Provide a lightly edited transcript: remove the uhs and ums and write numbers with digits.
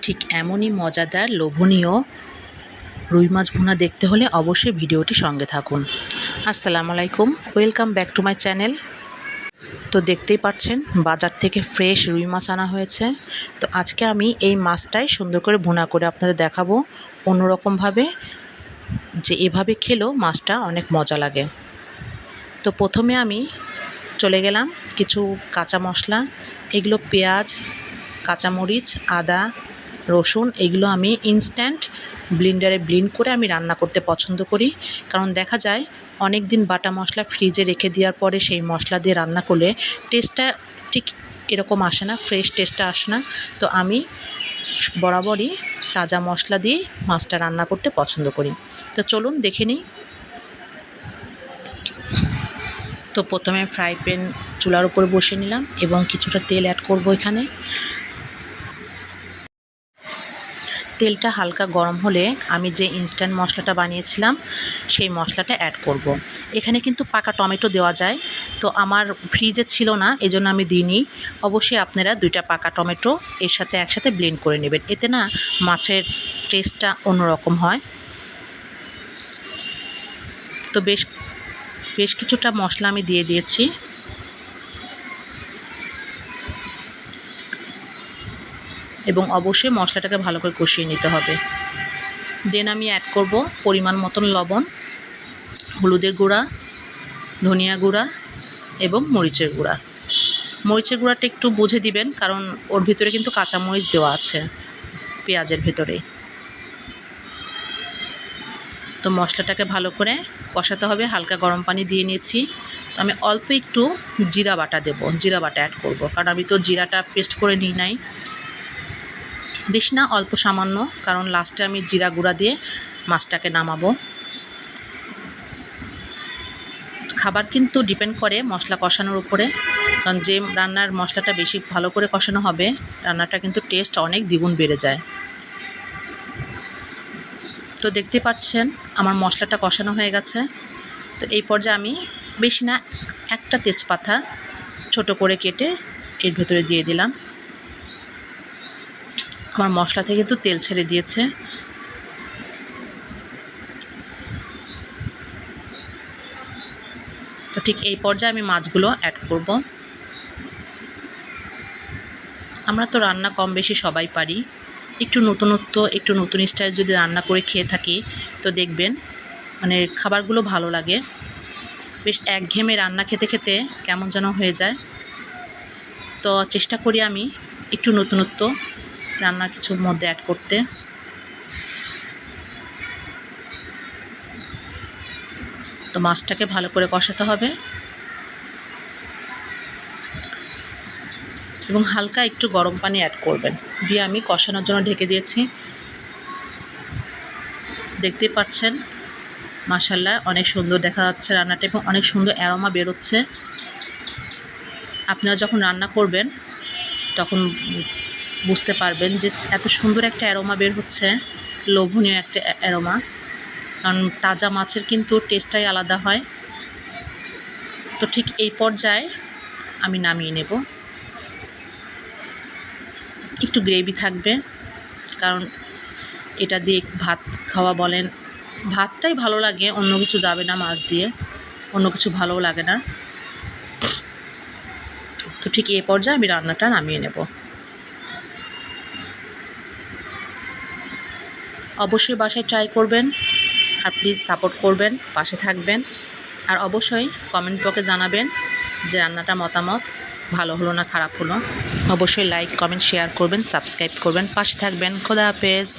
ঠিক এমনই মজাদার লোভনীয় রুই মাছ ভুনা দেখতে হলে অবশ্যই ভিডিওটি সঙ্গে থাকুন। আসসালামু আলাইকুম, welcome back to my channel. তো দেখতেই পাচ্ছেন বাজার থেকে ফ্রেশ রুই মাছ আনা হয়েছে। তো আজকে আমি এই মাছটাই সুন্দর করে ভুনা করে আপনাদের দেখাবো অন্যরকমভাবে, যে এভাবে খেলেও মাছটা অনেক মজা লাগে। তো প্রথমে আমি চলে গেলাম কিছু কাঁচা মশলা, এগুলো পেঁয়াজ, কাঁচামরিচ, আদা, রসুন, এগুলো আমি ইনস্ট্যান্ট ব্লেন্ডারে ব্লেন্ড করে আমি রান্না করতে পছন্দ করি। কারণ দেখা যায় অনেক দিন বাটা মশলা ফ্রিজে রেখে দেওয়ার পরে সেই মশলা দিয়ে রান্না করলে টেস্টটা ঠিক এরকম আসে না, ফ্রেশ টেস্টটা আসে না। তো আমি বরাবরই তাজা মশলা দিয়ে মাছটা রান্না করতে পছন্দ করি। তো চলুন দেখে নিই। তো প্রথমে ফ্রাই প্যান চুলার উপর বসিয়ে নিলাম এবং কিছুটা তেল অ্যাড করব। এখানে তেলটা হালকা গরম হলে আমি যে ইনস্ট্যান্ট মশলাটা বানিয়েছিলাম সেই মশলাটা অ্যাড করব। এখানে কিন্তু পাকা টমেটো দেওয়া যায়, তো আমার ফ্রিজে ছিল না, এজন্য আমি দিইনি। অবশ্যই আপনারা 2টা পাকা টমেটো এর সাথে একসাথে ব্লেন্ড করে নেবেন, এতে না মাছের টেস্টটা অন্যরকম হয়। তো বেশ কিছুটা মশলা আমি দিয়ে দিয়েছি। এবং অবশ্যই মশলাটাকে ভালো করে কষিয়ে নিতে হবে। দেন আমি অ্যাড করব পরিমাণ মতন লবণ, হলুদের গুঁড়া, ধনিয়া গুঁড়া এবং মরিচের গুঁড়া। মরিচের গুঁড়াটা একটু বুঝে দিবেন, কারণ ওর ভিতরে কিন্তু কাঁচা মরিচ দেওয়া আছে পেঁয়াজের ভেতরে। তো মশলাটাকে ভালো করে কষাতে হবে। হালকা গরম পানি দিয়ে নিয়েছি। তো আমি অল্প একটু জিরা বাটা দেব, জিরা বাটা অ্যাড করব, কারণ আমি তো জিরাটা পেস্ট করে নিই নাই। বেশ না, অল্প সামান্য, কারণ লাস্টে আমি জিরা গুঁড়া দিয়ে মাছটাকে নামাবো। খাবার কিন্তু ডিপেন্ড করে মশলা কষানোর উপরে, কারণ যে রান্নার মশলাটা বেশি ভালো করে কষানো হবে রান্নাটা কিন্তু টেস্ট অনেক দ্বিগুণ বেড়ে যায়। তো দেখতে পাচ্ছেন আমার মশলাটা কষানো হয়ে গেছে। তো এই পর্যায়ে আমি বেশি না একটা তেজপাতা ছোট করে কেটে এর ভেতরে দিয়ে দিলাম। আমার মশলা থেকে কিন্তু তেল ছেড়ে দিয়েছে। তো ঠিক এই পর্যায়ে আমি মাছগুলো অ্যাড করব। আমরা তো রান্না কম বেশি সবাই পারি, একটু নতুনত্ব, একটু নতুন স্টাইল যদি রান্না করে খেয়ে থাকি তো দেখবেন মানে খাবারগুলো ভালো লাগে। বেশ একঘেয়েমে রান্না খেতে খেতে কেমন যেন হয়ে যায়। তো চেষ্টা করি আমি একটু নতুনত্ব রান্নার কিছুর মধ্যে অ্যাড করতে। তো মাছটাকে ভালো করে কষাতে হবে এবং হালকা একটু গরম পানি অ্যাড করবেন, দিয়ে আমি কষানোর জন্য ঢেকে দিয়েছি। দেখতে পাচ্ছেন মাশাআল্লাহ অনেক সুন্দর দেখা যাচ্ছে রান্নাটা এবং অনেক সুন্দর অ্যারোমা বেরোচ্ছে। আপনারা যখন রান্না করবেন তখন বুঝতে পারবেন যে এত সুন্দর একটা অ্যারোমা বের হচ্ছে, লোভনীয় একটা অ্যারোমা। কারণ তাজা মাছের কিন্তু টেস্টটাই আলাদা হয়। তো ঠিক এই পর্যায়ে আমি নামিয়ে নেব। একটু গ্রেভি থাকবে, কারণ এটা দিয়ে ভাত খাওয়া বলেন, ভাতটাই ভালো লাগে, অন্য কিছু যাবে না, মাছ দিয়ে অন্য কিছু ভালোও লাগে না। তো ঠিক এই পর্যায়ে আমি রান্নাটা নামিয়ে নেব। অবশ্যই বাসায় ট্রাই করবেন আর প্লিজ সাপোর্ট করবেন, পাশে থাকবেন। আর অবশ্যই কমেন্ট বক্সে জানাবেন যে রান্নাটা মতামত ভালো হলো না খারাপ হলো। অবশ্যই লাইক, কমেন্ট, শেয়ার করবেন, সাবস্ক্রাইব করবেন, পাশে থাকবেন। খোদা হাফেজ।